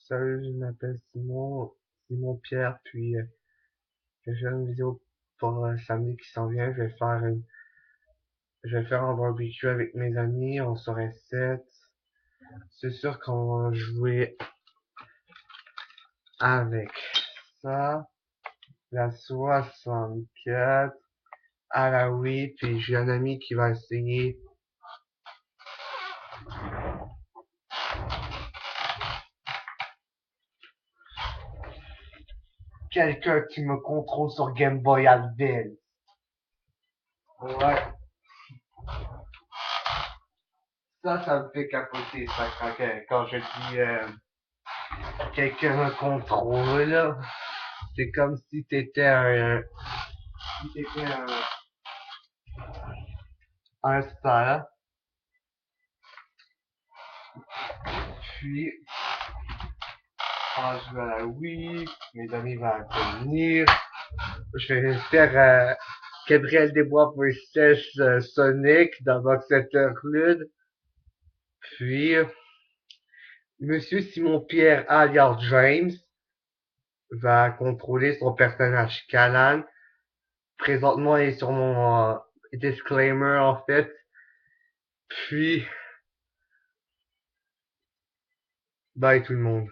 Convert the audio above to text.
Salut, je m'appelle Simon Pierre, puis je vais faire une vidéo pour samedi qui s'en vient. Je vais faire un barbecue avec mes amis, on serait 7. C'est sûr qu'on va jouer avec ça, la 64, à la Wii, puis j'ai un ami qui va essayer quelqu'un qui me contrôle sur Game Boy Advance. Ouais, ça me fait capoter, ça, quand je dis quelqu'un me contrôle. C'est comme si t'étais un star, puis en jouant à la Wii, mes amis vont venir. Je vais faire Gabriel Desbois vs Sonic dans Box Interlude. Puis Monsieur Simon-Pierre alias James va contrôler son personnage Callan. Présentement, il est sur mon disclaimer en fait. Puis, bye tout le monde.